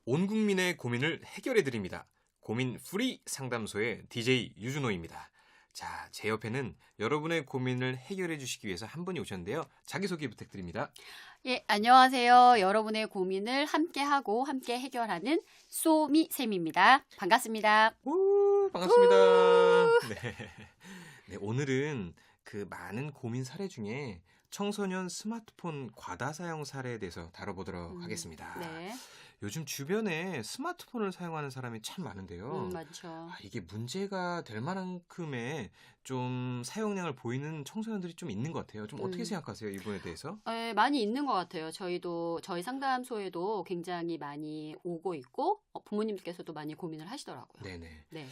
온 국민의 고민을 해결해 드립니다. 고민 프리 상담소의 DJ 유준호입니다. 자, 제 옆에는 여러분의 고민을 해결해 주시기 위해서 한 분이 오셨는데요. 자기소개 부탁드립니다. 예, 안녕하세요. 여러분의 고민을 함께하고 함께 해결하는 소미쌤입니다. 반갑습니다. 반갑습니다. 네. 네, 오늘은 그 많은 고민 사례 중에 청소년 스마트폰 과다 사용 사례에 대해서 다뤄보도록 하겠습니다. 네, 요즘 주변에 스마트폰을 사용하는 사람이 참 많은데요. 많죠. 이게 문제가 될 만큼의 좀 사용량을 보이는 청소년들이 좀 있는 것 같아요. 좀 어떻게 생각하세요, 이 부분에 대해서? 예, 많이 있는 것 같아요. 저희 상담소에도 굉장히 많이 오고 있고, 부모님께서도 많이 고민을 하시더라고요. 네네. 네.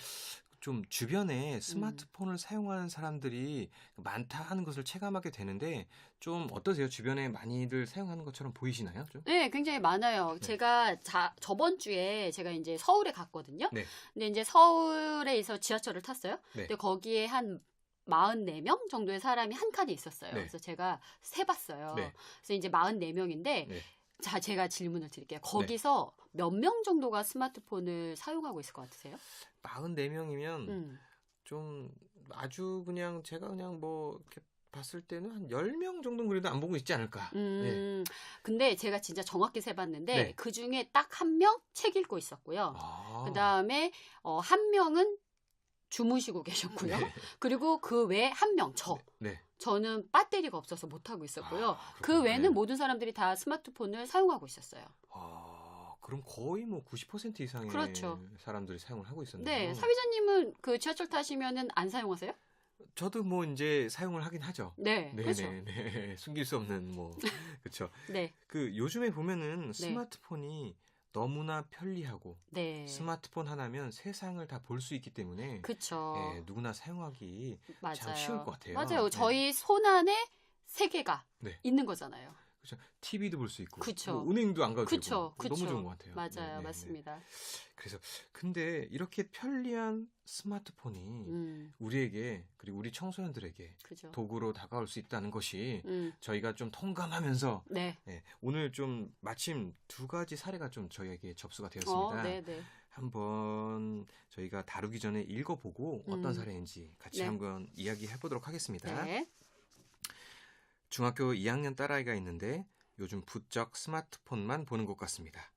좀 주변에 스마트폰을 사용하는 사람들이 많다 하는 것을 체감하게 되는데 좀 어떠세요? 주변에 많이들 사용하는 것처럼 보이시나요? 좀? 네, 굉장히 많아요. 네. 제가 저번 주에 제가 이제 서울에 갔거든요. 네. 근데 이제 서울에서 지하철을 탔어요. 네. 근데 거기에 한 44명 정도의 사람이 한 칸에 있었어요. 네. 그래서 제가 세봤어요. 네. 그래서 이제 44명인데, 네. 자, 제가 질문을 드릴게요. 거기서 몇 명 정도가 스마트폰을 사용하고 있을 것 같으세요? 44명이면 좀 아주 그냥 제가 그냥 뭐 이렇게 봤을 때는 한 10명 정도는 그래도 안 보고 있지 않을까. 네. 근데 제가 진짜 정확히 세봤는데, 네. 그 중에 딱 한 명 책 읽고 있었고요. 그 다음에 한 명은 주무시고 계셨고요. 네. 그리고 그 외에 한 명, 네. 저는 배터리가 없어서 못하고 있었고요. 그 그렇구나. 외에는 네. 모든 사람들이 다 스마트폰을 사용하고 있었어요. 그럼 거의 뭐 90% 이상의 그렇죠. 사람들이 사용을 하고 있었네요. 네, 사위자님은 그 지하철 타시면은 안 사용하세요? 저도 뭐 이제 사용을 하긴 하죠. 네, 네, 그렇죠. 네, 네. 숨길 수 없는 뭐 그렇죠. 네, 그 요즘에 보면은 스마트폰이 너무나 편리하고 네, 스마트폰 하나면 세상을 다 볼 수 있기 때문에 그렇죠. 누구나 사용하기 참 맞아요. 쉬울 것 같아요. 맞아요. 네. 저희 손 안에 세계가 네. 있는 거잖아요. 그렇죠. TV도 볼 수 있고, 그쵸. 뭐 은행도 안 가도 그쵸, 되고, 너무 그쵸. 좋은 것 같아요. 맞아요, 네, 네, 네. 맞습니다. 그래서 근데 이렇게 편리한 스마트폰이 우리에게 그리고 우리 청소년들에게 그죠. 도구로 다가올 수 있다는 것이 저희가 좀 통감하면서 네. 오늘 좀 마침 두 가지 사례가 좀 저희에게 접수가 되었습니다. 네, 네. 한번 저희가 다루기 전에 읽어보고 어떤 사례인지 같이 네. 한번 이야기해 보도록 하겠습니다. 네. 중학교 2학년 딸아이가 있는데 요즘 부쩍 스마트폰만 보는 것 같습니다.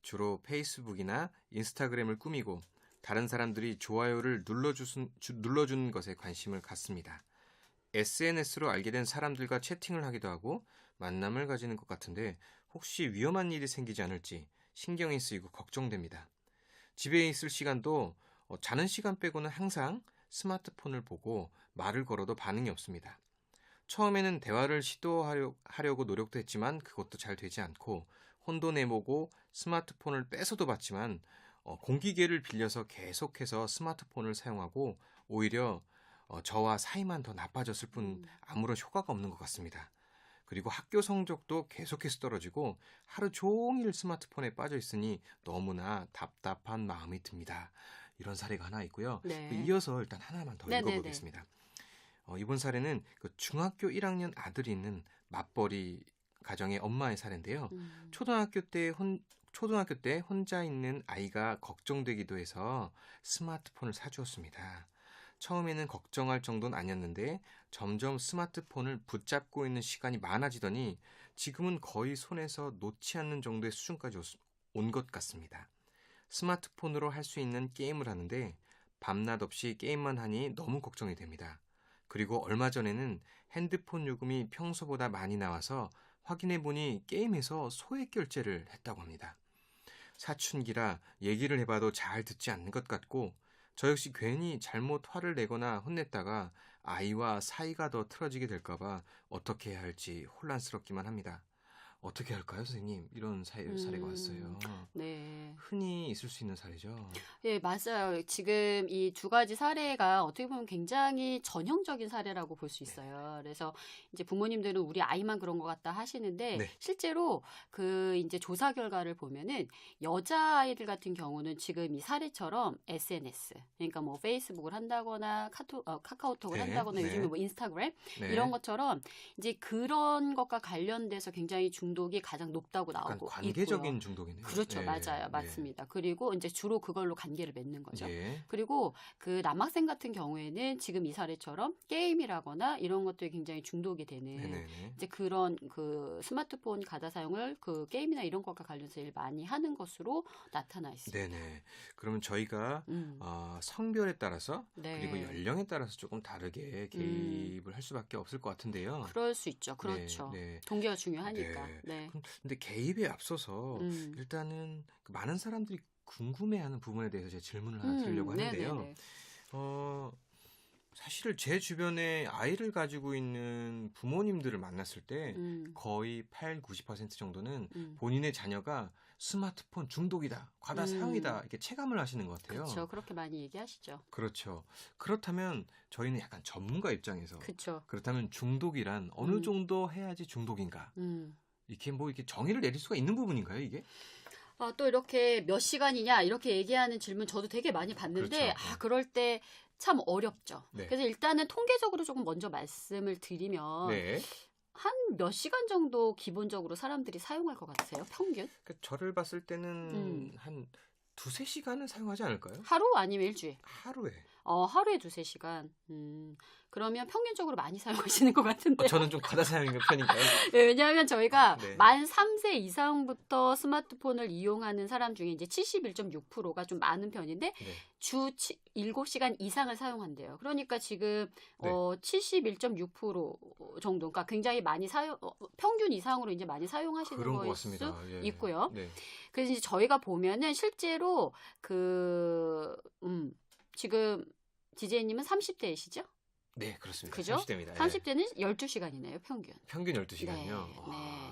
주로 페이스북이나 인스타그램을 꾸미고 다른 사람들이 좋아요를 눌러주는 것에 관심을 갖습니다. SNS로 알게 된 사람들과 채팅을 하기도 하고 만남을 가지는 것 같은데 혹시 위험한 일이 생기지 않을지 신경이 쓰이고 걱정됩니다. 집에 있을 시간도 자는 시간 빼고는 항상 스마트폰을 보고 말을 걸어도 반응이 없습니다. 처음에는 대화를 시도하려고 노력도 했지만 그것도 잘 되지 않고 혼도 내보고 스마트폰을 뺏어도 봤지만 공기계를 빌려서 계속해서 스마트폰을 사용하고 오히려 저와 사이만 더 나빠졌을 뿐 아무런 효과가 없는 것 같습니다. 그리고 학교 성적도 계속해서 떨어지고 하루 종일 스마트폰에 빠져 있으니 너무나 답답한 마음이 듭니다. 이런 사례가 하나 있고요. 네. 이어서 일단 하나만 더 네네네. 읽어보겠습니다. 이번 사례는 그 중학교 1학년 아들이 있는 맞벌이 가정의 엄마의 사례인데요. 초등학교 때 혼자 있는 아이가 걱정되기도 해서 스마트폰을 사주었습니다. 처음에는 걱정할 정도는 아니었는데 점점 스마트폰을 붙잡고 있는 시간이 많아지더니 지금은 거의 손에서 놓지 않는 정도의 수준까지 온 것 같습니다. 스마트폰으로 할 수 있는 게임을 하는데 밤낮 없이 게임만 하니 너무 걱정이 됩니다. 그리고 얼마 전에는 핸드폰 요금이 평소보다 많이 나와서 확인해보니 게임에서 소액 결제를 했다고 합니다. 사춘기라 얘기를 해봐도 잘 듣지 않는 것 같고 저 역시 괜히 잘못 화를 내거나 혼냈다가 아이와 사이가 더 틀어지게 될까봐 어떻게 해야 할지 혼란스럽기만 합니다. 어떻게 할까요, 선생님? 이런 사례가 왔어요. 네. 흔히 있을 수 있는 사례죠. 예, 맞아요. 지금 이 두 가지 사례가 어떻게 보면 굉장히 전형적인 사례라고 볼 수 있어요. 그래서 이제 부모님들은 우리 아이만 그런 것 같다 하시는데 네. 실제로 그 이제 조사 결과를 보면은 여자아이들 같은 경우는 지금 이 사례처럼 SNS, 그러니까 뭐 페이스북을 한다거나 카카오톡을 네, 한다거나 네. 요즘에 뭐 인스타그램 네. 이런 것처럼 이제 그런 것과 관련돼서 굉장히 중독이 가장 높다고 약간 나오고 관계적인 있고요. 중독이네요. 그렇죠. 예, 맞아요. 예. 맞습니다. 그리고 이제 주로 그걸로 관계를 맺는 거죠. 예. 그리고 그 남학생 같은 경우에는 지금 이 사례처럼 게임이라거나 이런 것들이 굉장히 중독이 되는 네네네. 이제 그런 그 스마트폰 가다 사용을 그 게임이나 이런 것과 관련해서 제일 많이 하는 것으로 나타나 있습니다. 네네. 그러면 저희가 음. 성별에 따라서 네. 그리고 연령에 따라서 조금 다르게 개입을 할 수밖에 없을 것 같은데요. 그럴 수 있죠. 그렇죠. 네. 동기가 중요하니까. 네. 네. 근데 개입에 앞서서 음. 일단은 그 많은 사람들이 궁금해하는 부분에 대해서 제가 질문을 하나 드리려고 하는데요. 네네네. 사실 제 주변에 아이를 가지고 있는 부모님들을 만났을 때 거의 90% 정도는 음. 본인의 자녀가 스마트폰 중독이다, 과다 사용이다 이렇게 체감을 하시는 것 같아요. 그렇죠. 그렇게 많이 얘기하시죠. 그렇죠. 그렇다면 저희는 약간 전문가 입장에서 그렇죠. 그렇다면 중독이란 어느 정도 해야지 중독인가? 이렇게 뭐 이렇게 정의를 내릴 수가 있는 부분인가요, 이게? 또 이렇게 몇 시간이냐 이렇게 얘기하는 질문 저도 되게 많이 받는데 그렇죠. 그럴 때 참 어렵죠. 네. 그래서 일단은 통계적으로 조금 먼저 말씀을 드리면 네. 한 몇 시간 정도 기본적으로 사람들이 사용할 것 같으세요? 평균? 그 저를 봤을 때는 한 두세 시간은 사용하지 않을까요? 하루 아니면 일주일? 하루에. 하루에 두세 시간. 그러면 평균적으로 많이 사용하시는 것 같은데. 저는 좀 과다 사용인 편인가요? 네, 왜냐하면 저희가 네. 만 3세 이상부터 스마트폰을 이용하는 사람 중에 이제 71.6%가 좀 많은 편인데 네. 주 7시간 이상을 사용한대요. 그러니까 지금 네. 71.6% 정도, 그러니까 굉장히 많이 평균 이상으로 이제 많이 사용하시는 그런 것 거일 같습니다. 수 예. 있고요. 네. 그래서 이제 저희가 보면은 실제로 지금 디제이님은 30대이시죠? 네, 그렇습니다. 그죠? 30대입니다. 30대는 12시간이네요, 평균. 평균 12시간이요. 네.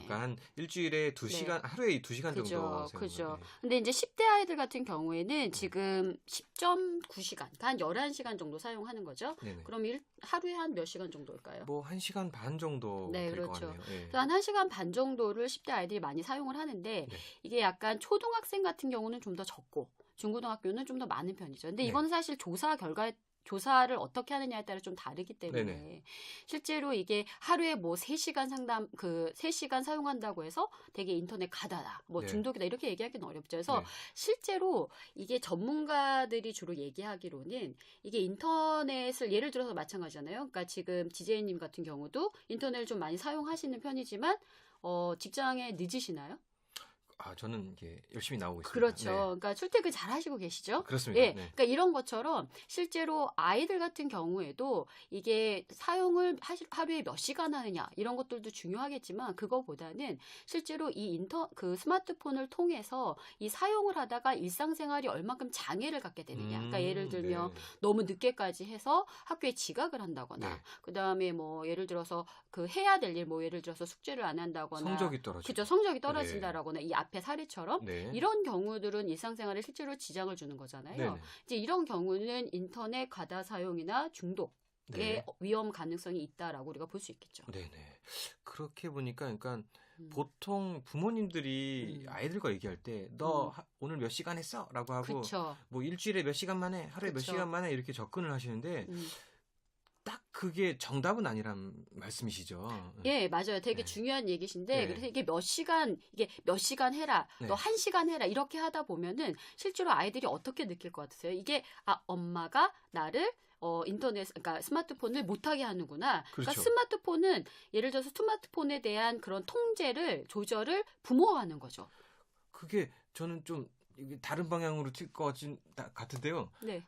그러니까 한 일주일에 2시간, 하루에 2시간 정도 그죠, 사용을, 그죠. 네. 근데 이제 10대 아이들 같은 경우에는 지금 10.9시간, 그러니까 한 11시간 정도 사용하는 거죠. 네네. 그럼 하루에 한 몇 시간 정도일까요? 뭐 1시간 반 정도 네, 될 것 그렇죠. 같네요. 예. 그래서 한 1시간 반 정도를 10대 아이들이 많이 사용을 하는데 네. 이게 약간 초등학생 같은 경우는 좀 더 적고 중고등학교는 좀 더 많은 편이죠. 근데 네. 이거는 사실 조사를 어떻게 하느냐에 따라 좀 다르기 때문에 네네. 실제로 이게 하루에 뭐 3시간 3시간 사용한다고 해서 되게 인터넷 가다다, 뭐 네. 중독이다 이렇게 얘기하기는 어렵죠. 그래서 네. 실제로 이게 전문가들이 주로 얘기하기로는 이게 인터넷을 예를 들어서 마찬가지잖아요. 그러니까 지금 지제이님 같은 경우도 인터넷을 좀 많이 사용하시는 편이지만 직장에 늦으시나요? 저는 이게 열심히 나오고 있습니다. 그렇죠. 네. 그러니까 출퇴근 잘 하시고 계시죠? 그렇습니다. 예. 네. 그러니까 이런 것처럼 실제로 아이들 같은 경우에도 이게 사용을 하루에 몇 시간 하느냐 이런 것들도 중요하겠지만 그거보다는 실제로 그 스마트폰을 통해서 이 사용을 하다가 일상생활이 얼만큼 장애를 갖게 되느냐. 그러니까 예를 들면 네. 너무 늦게까지 해서 학교에 지각을 한다거나 네. 그다음에 뭐 예를 들어서 그 해야 될 일 뭐 예를 들어서 숙제를 안 한다거나 성적이 떨어지고. 그죠. 성적이 떨어진다라거나 이 앞에 사례처럼 네. 이런 경우들은 일상생활에 실제로 지장을 주는 거잖아요. 네네. 이제 이런 경우는 인터넷 과다 사용이나 중독의 네. 위험 가능성이 있다라고 우리가 볼 수 있겠죠. 네네. 그렇게 보니까 그러니까 음. 보통 부모님들이 아이들과 얘기할 때 너 오늘 몇 시간 했어? 라고 하고 그렇죠. 뭐 일주일에 몇 시간 만에 하루에 몇 그쵸. 시간 만에 이렇게 접근을 하시는데 딱 그게 정답은 아니란 말씀이시죠. 예, 맞아요. 되게 네. 중요한 얘기신데, 네. 그래서 이게 몇 시간 해라, 네. 너 1시간 해라, 이렇게 하다 보면은 실제로 아이들이 어떻게 느낄 것 같으세요? 이게, 엄마가 나를 그러니까 스마트폰을 못하게 하는구나. 그렇죠. 그러니까 스마트폰은, 예를 들어서 스마트폰에 대한 그런 조절을 부모가 하는 거죠. 그게 저는 좀 이게 다른 방향으로 튈 것 같은데요. 네.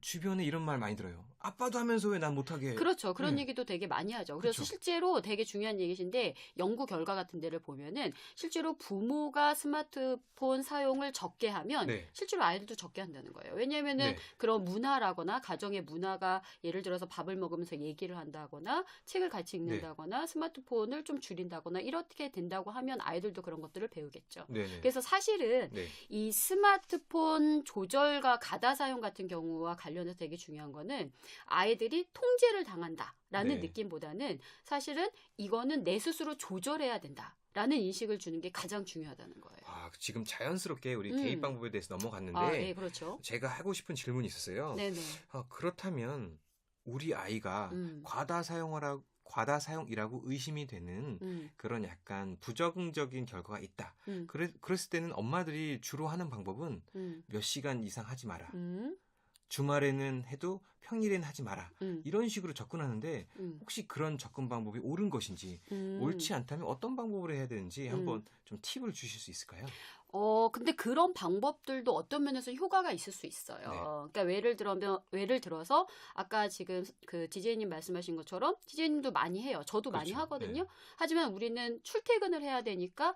주변에 이런 말 많이 들어요. 아빠도 하면서 왜 난 못하게. 그렇죠. 그런 네. 얘기도 되게 많이 하죠. 그래서 그렇죠. 실제로 되게 중요한 얘기신데 연구 결과 같은 데를 보면은 실제로 부모가 스마트폰 사용을 적게 하면 네. 실제로 아이들도 적게 한다는 거예요. 왜냐면은 네. 그런 문화라거나 가정의 문화가 예를 들어서 밥을 먹으면서 얘기를 한다거나 책을 같이 읽는다거나 스마트폰을 좀 줄인다거나 이렇게 된다고 하면 아이들도 그런 것들을 배우겠죠. 네네. 그래서 사실은 네. 이 스마트폰 조절과 가다 사용 같은 경우와 관련해서 되게 중요한 거는 아이들이 통제를 당한다라는 네. 느낌보다는 사실은 이거는 내 스스로 조절해야 된다라는 인식을 주는 게 가장 중요하다는 거예요. 지금 자연스럽게 우리 개입 방법에 대해서 넘어갔는데 네, 그렇죠. 제가 하고 싶은 질문이 있었어요. 네네. 그렇다면 우리 아이가 과다 사용을 과다 사용이라고 의심이 되는 그런 약간 부정적인 결과가 있다. 그랬을 때는 엄마들이 주로 하는 방법은 몇 시간 이상 하지 마라. 주말에는 해도 평일에는 하지 마라. 이런 식으로 접근하는데 혹시 그런 접근 방법이 옳은 것인지 옳지 않다면 어떤 방법으로 해야 되는지 한번 좀 팁을 주실 수 있을까요? 근데 그런 방법들도 어떤 면에서 효과가 있을 수 있어요. 네. 그러니까 예를 들어서 아까 지금 그 지제이님 말씀하신 것처럼 지제이님도 많이 해요. 저도 많이 그렇죠. 하거든요. 네. 하지만 우리는 출퇴근을 해야 되니까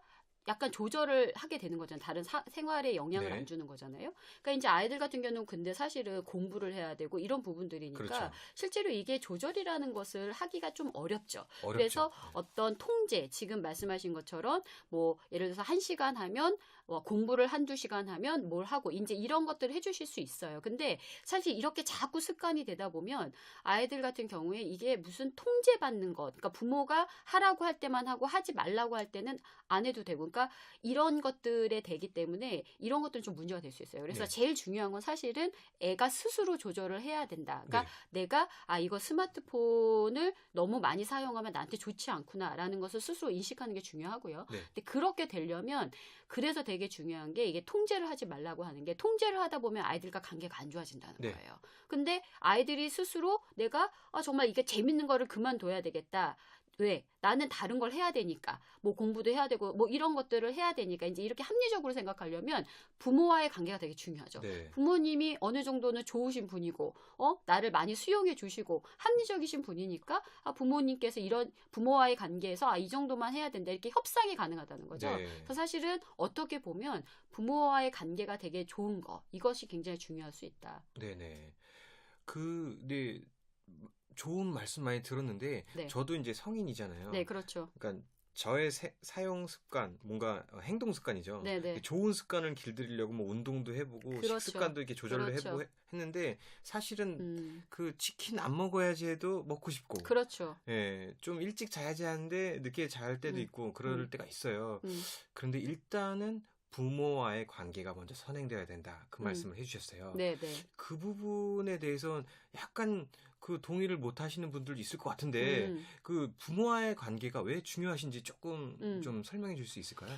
약간 조절을 하게 되는 거잖아요. 다른 생활에 영향을 네. 안 주는 거잖아요. 그러니까 이제 아이들 같은 경우는 근데 사실은 공부를 해야 되고 이런 부분들이니까 그렇죠. 실제로 이게 조절이라는 것을 하기가 좀 어렵죠. 어렵죠. 그래서 네. 어떤 통제, 지금 말씀하신 것처럼 뭐 예를 들어서 1시간 하면 공부를 한두 시간 하면 뭘 하고 이제 이런 것들을 해주실 수 있어요. 근데 사실 이렇게 자꾸 습관이 되다 보면 아이들 같은 경우에 이게 무슨 통제받는 것, 그러니까 부모가 하라고 할 때만 하고 하지 말라고 할 때는 안 해도 되고, 그러니까 이런 것들에 되기 때문에 이런 것들은 좀 문제가 될 수 있어요. 그래서 네. 제일 중요한 건 사실은 애가 스스로 조절을 해야 된다. 그러니까 네. 내가 이거 스마트폰을 너무 많이 사용하면 나한테 좋지 않구나라는 것을 스스로 인식하는 게 중요하고요. 네. 근데 그렇게 되려면 그래서 되게 중요한 게 이게 통제를 하지 말라고 하는 게 통제를 하다 보면 아이들과 관계가 안 좋아진다는 네. 거예요. 근데 아이들이 스스로 내가 정말 이게 재밌는 거를 그만둬야 되겠다. 왜? 나는 다른 걸 해야 되니까. 뭐 공부도 해야 되고 뭐 이런 것들을 해야 되니까 이제 이렇게 합리적으로 생각하려면 부모와의 관계가 되게 중요하죠. 네. 부모님이 어느 정도는 좋으신 분이고 나를 많이 수용해 주시고 합리적이신 분이니까 부모님께서 이런 부모와의 관계에서 이 정도만 해야 된다. 이렇게 협상이 가능하다는 거죠. 네. 그래서 사실은 어떻게 보면 부모와의 관계가 되게 좋은 거. 이것이 굉장히 중요할 수 있다. 네네. 네. 좋은 말씀 많이 들었는데 네. 저도 이제 성인이잖아요. 네, 그렇죠. 그러니까 저의 사용 습관, 뭔가 행동 습관이죠. 네네. 좋은 습관을 길들이려고 뭐 운동도 해보고 그렇죠. 식습관도 이렇게 조절을 그렇죠. 했는데 사실은 음, 그 치킨 안 먹어야지 해도 먹고 싶고, 그렇죠. 예, 좀 일찍 자야지 하는데 늦게 잘 때도 음, 있고 그럴 때가 있어요. 음, 그런데 일단은 부모와의 관계가 먼저 선행돼야 된다. 그 말씀을 해주셨어요. 네네. 그 부분에 대해서는 약간 그 동의를 못 하시는 분들도 있을 것 같은데 그 부모와의 관계가 왜 중요하신지 조금 좀 설명해 줄 수 있을까요?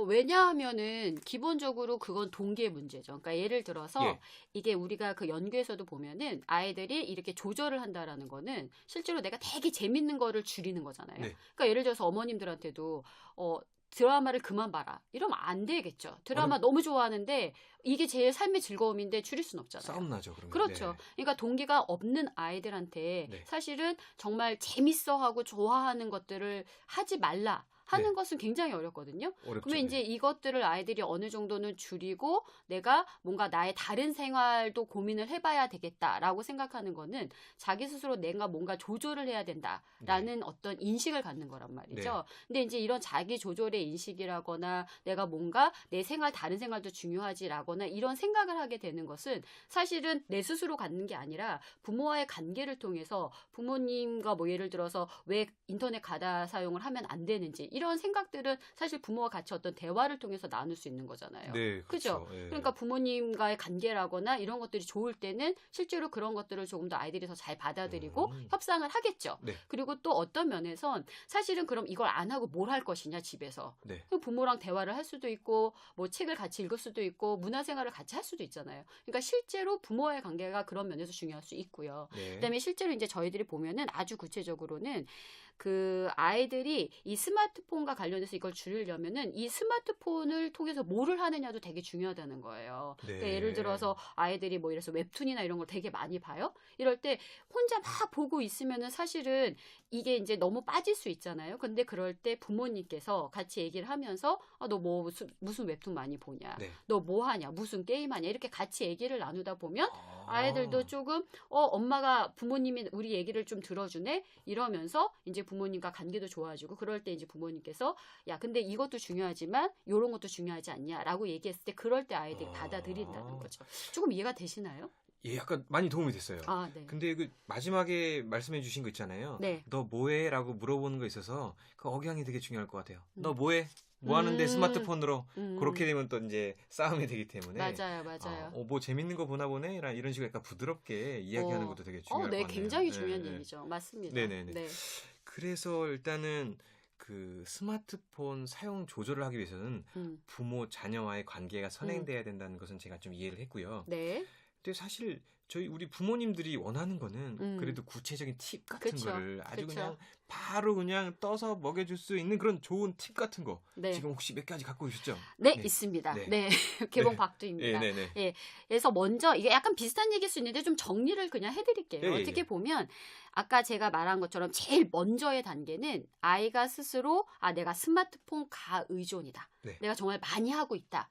왜냐하면은 기본적으로 그건 동기의 문제죠. 그러니까 예를 들어서 예. 이게 우리가 그 연구에서도 보면은 아이들이 이렇게 조절을 한다라는 거는 실제로 내가 되게 재밌는 거를 줄이는 거잖아요. 네. 그러니까 예를 들어서 어머님들한테도 드라마를 그만 봐라. 이러면 안 되겠죠. 드라마 너무 좋아하는데 이게 제일 삶의 즐거움인데 줄일 수는 없잖아요. 싸움 나죠, 그러면. 그렇죠. 네. 그러니까 동기가 없는 아이들한테 네. 사실은 정말 재밌어하고 좋아하는 것들을 하지 말라. 하는 것은 굉장히 어렵거든요. 어렵죠. 그러면 이제 이것들을 아이들이 어느 정도는 줄이고 내가 뭔가 나의 다른 생활도 고민을 해봐야 되겠다라고 생각하는 거는 자기 스스로 내가 뭔가 조절을 해야 된다라는 어떤 인식을 갖는 거란 말이죠. 근데 이제 이런 자기 조절의 인식이라거나 내가 뭔가 내 생활 다른 생활도 중요하지라거나 이런 생각을 하게 되는 것은 사실은 내 스스로 갖는 게 아니라 부모와의 관계를 통해서 부모님과 뭐 예를 들어서 왜 인터넷 가다 사용을 하면 안 되는지 이런 생각들은 사실 부모와 같이 어떤 대화를 통해서 나눌 수 있는 거잖아요. 네, 그죠? 예. 그러니까 부모님과의 관계라거나 이런 것들이 좋을 때는 실제로 그런 것들을 조금 더 아이들이 더 잘 받아들이고 협상을 하겠죠. 네. 그리고 또 어떤 면에선 사실은 그럼 이걸 안 하고 뭘 할 것이냐 집에서. 네. 부모랑 대화를 할 수도 있고 뭐 책을 같이 읽을 수도 있고 문화생활을 같이 할 수도 있잖아요. 그러니까 실제로 부모와의 관계가 그런 면에서 중요할 수 있고요. 네. 그다음에 실제로 이제 저희들이 보면은 아주 구체적으로는 그 아이들이 이 스마트폰과 관련해서 이걸 줄이려면은 이 스마트폰을 통해서 뭐를 하느냐도 되게 중요하다는 거예요. 네. 그러니까 예를 들어서 아이들이 뭐 이래서 웹툰이나 이런 걸 되게 많이 봐요. 이럴 때 혼자 막 보고 있으면은 사실은 이게 이제 너무 빠질 수 있잖아요. 근데 그럴 때 부모님께서 같이 얘기를 하면서 너 뭐 무슨 웹툰 많이 보냐? 네. 너 뭐 하냐? 무슨 게임 하냐? 이렇게 같이 얘기를 나누다 보면 아이들도 조금 엄마가 부모님이 우리 얘기를 좀 들어주네 이러면서 이제 부모님과 관계도 좋아지고 그럴 때 이제 부모님께서 야 근데 이것도 중요하지만 이런 것도 중요하지 않냐라고 얘기했을 때 그럴 때 아이들이 받아들인다는 거죠. 조금 이해가 되시나요? 예, 약간 많이 도움이 됐어요. 네. 근데 그 마지막에 말씀해 주신 거 있잖아요. 네. 너 뭐해? 라고 물어보는 거 있어서 그 억양이 되게 중요할 것 같아요. 너 뭐해? 뭐 하는데 스마트폰으로 그렇게 되면 또 이제 싸움이 되기 때문에 맞아요. 뭐 재밌는 거 보나 보네 이런 식으로 약간 부드럽게 이야기하는 것도 되게 중요할 것 네, 같네요. 굉장히 중요한 얘기죠. 맞습니다. 네네네. 네. 그래서 일단은 그 스마트폰 사용 조절을 하기 위해서는 부모 자녀와의 관계가 선행돼야 된다는 것은 제가 좀 이해를 했고요. 네. 근데 사실 우리 부모님들이 원하는 거는 음. 그래도 구체적인 팁 같은 그쵸. 거를 아주 그쵸. 그냥 바로 그냥 떠서 먹여줄 수 있는 그런 좋은 팁 같은 거 네. 지금 혹시 몇 가지 갖고 계셨죠? 네, 네. 있습니다. 네. 네. 개봉 박두입니다. 네네네. 예. 그래서 먼저 이게 약간 비슷한 얘기일 수 있는데 좀 정리를 그냥 해드릴게요. 예, 예, 어떻게 예. 보면 아까 제가 말한 것처럼 제일 먼저의 단계는 아이가 스스로 내가 스마트폰 가의존이다. 네. 내가 정말 많이 하고 있다.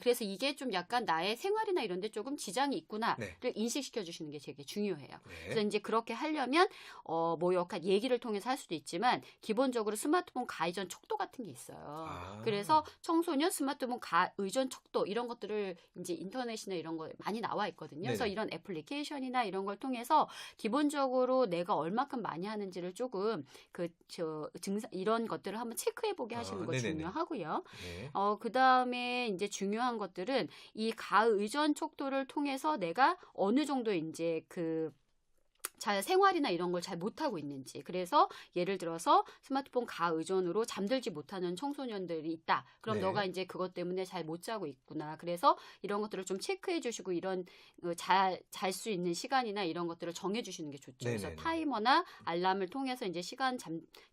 그래서 이게 좀 약간 나의 생활이나 이런 데 조금 지장이 있구나를 네. 인식시켜 주시는 게 되게 중요해요. 네. 그래서 이제 그렇게 하려면 뭐 약간 얘기를 통해서 할 수도 있지만 기본적으로 스마트폰 가의존 척도 같은 게 있어요. 그래서 청소년 스마트폰 가의존 척도 이런 것들을 이제 인터넷이나 이런 거 많이 나와 있거든요. 그래서 네네. 이런 애플리케이션이나 이런 걸 통해서 기본적으로 내가 얼마큼 많이 하는지를 조금 증상 이런 것들을 한번 체크해 보게 하시는 거 네네네. 중요하고요. 네. 그다음에 이제 중요한 것들은 이 가의존 척도를 통해서 내가 어느 정도 이제 잘 생활이나 이런 걸 잘 못하고 있는지. 그래서 예를 들어서 스마트폰 가의존으로 잠들지 못하는 청소년들이 있다. 그럼 네. 너가 이제 그것 때문에 잘 못 자고 있구나. 그래서 이런 것들을 좀 체크해 주시고 이런 잘 수 있는 시간이나 이런 것들을 정해 주시는 게 좋죠. 그래서 네네네. 타이머나 알람을 통해서 이제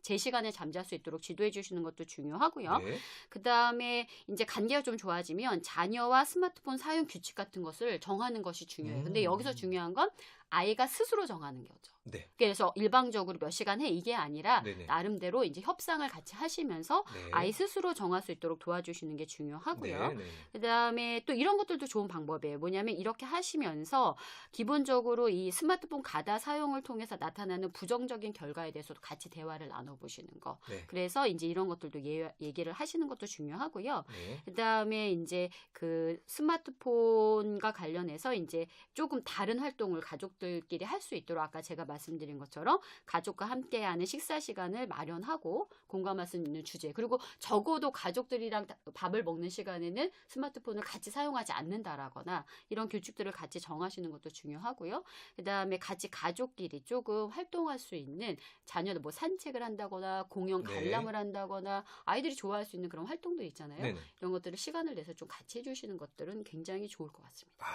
제 시간에 잠잘 수 있도록 지도해 주시는 것도 중요하고요. 네. 그다음에 이제 관계가 좀 좋아지면 자녀와 스마트폰 사용 규칙 같은 것을 정하는 것이 중요해요. 근데 여기서 중요한 건 아이가 스스로 정하는 거죠. 네. 그래서 일방적으로 몇 시간 해 이게 아니라 네네. 나름대로 이제 협상을 같이 하시면서 네. 아이 스스로 정할 수 있도록 도와주시는 게 중요하고요. 네. 네. 그다음에 또 이런 것들도 좋은 방법이에요. 뭐냐면 이렇게 하시면서 기본적으로 이 스마트폰 가다 사용을 통해서 나타나는 부정적인 결과에 대해서도 같이 대화를 나눠보시는 거. 네. 그래서 이제 이런 것들도 얘기를 하시는 것도 중요하고요. 네. 그다음에 이제 그 스마트폰과 관련해서 이제 조금 다른 활동을 가족들끼리 할 수 있도록 아까 제가 말씀드린 것처럼 가족과 함께하는 식사 시간을 마련하고 공감할 수 있는 주제 그리고 적어도 가족들이랑 밥을 먹는 시간에는 스마트폰을 같이 사용하지 않는다라거나 이런 규칙들을 같이 정하시는 것도 중요하고요. 그다음에 같이 가족끼리 조금 활동할 수 있는 자녀들 뭐 산책을 한다거나 공연 네. 관람을 한다거나 아이들이 좋아할 수 있는 그런 활동들 있잖아요. 네네. 이런 것들을 시간을 내서 좀 같이 해주시는 것들은 굉장히 좋을 것 같습니다.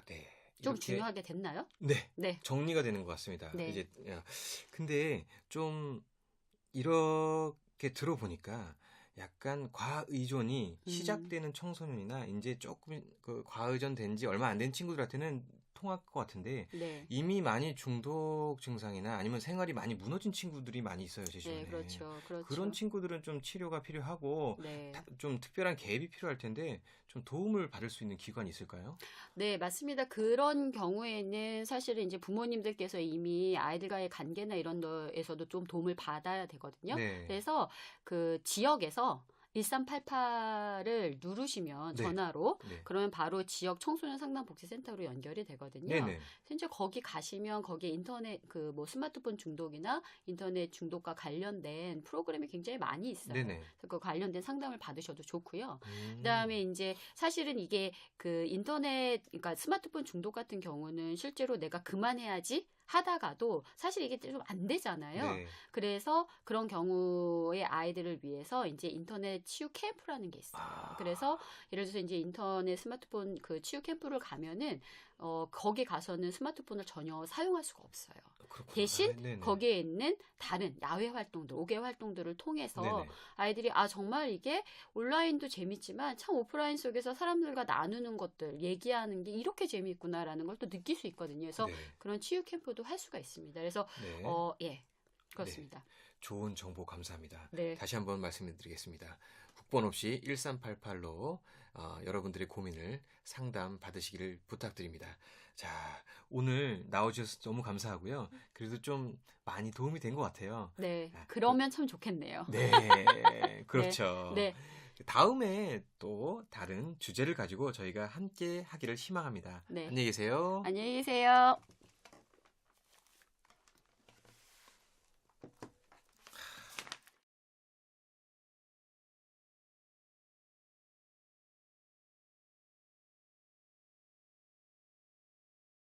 네. 좀 이렇게 중요하게 됐나요? 네. 네. 정리가 되는 것 같습니다. 네. 이제 근데 좀 이렇게 들어보니까 약간 과의존이 시작되는 청소년이나 이제 조금 과의존 된 지 얼마 안 된 친구들한테는 통할 것 같은데 네. 이미 많이 중독 증상이나 아니면 생활이 많이 무너진 친구들이 많이 있어요, 제 주변에. 네, 그렇죠. 그런 친구들은 좀 치료가 필요하고 네. 좀 특별한 개입이 필요할 텐데 좀 도움을 받을 수 있는 기관이 있을까요? 네, 맞습니다. 그런 경우에는 사실은 이제 부모님들께서 이미 아이들과의 관계나 이런 거에서도 좀 도움을 받아야 되거든요. 네. 그래서 그 지역에서 1388을 누르시면 네. 전화로 네. 그러면 바로 지역 청소년 상담 복지센터로 연결이 되거든요. 네네. 그래서 이제 거기 가시면 거기에 인터넷 뭐 스마트폰 중독이나 인터넷 중독과 관련된 프로그램이 굉장히 많이 있어요. 네네. 그래서 그 관련된 상담을 받으셔도 좋고요. 그다음에 이제 사실은 이게 그러니까 스마트폰 중독 같은 경우는 실제로 내가 그만해야지 하다가도 사실 이게 좀 안 되잖아요. 네. 그래서 그런 경우에 아이들을 위해서 이제 인터넷 치유 캠프라는 게 있어요. 그래서 예를 들어서 이제 인터넷 스마트폰 치유 캠프를 가면은 거기 가서는 스마트폰을 전혀 사용할 수가 없어요. 그렇구나. 대신 네네. 거기에 있는 다른 야외 활동들, 5개 활동들을 통해서 네네. 아이들이 정말 이게 온라인도 재밌지만 참 오프라인 속에서 사람들과 나누는 것들, 얘기하는 게 이렇게 재밌구나라는 걸 또 느낄 수 있거든요. 그래서 네. 그런 치유 캠프도 할 수가 있습니다. 그래서 네. 예, 그렇습니다. 좋은 정보 감사합니다. 네. 다시 한번 말씀드리겠습니다. 국번 없이 1388로 여러분들의 고민을 상담 받으시기를 부탁드립니다. 자, 오늘 나와주셔서 너무 감사하고요. 그래도 좀 많이 도움이 된 것 같아요. 네, 그러면 참 좋겠네요. 네, 그렇죠. 네. 다음에 또 다른 주제를 가지고 저희가 함께 하기를 희망합니다. 네. 안녕히 계세요. 안녕히 계세요.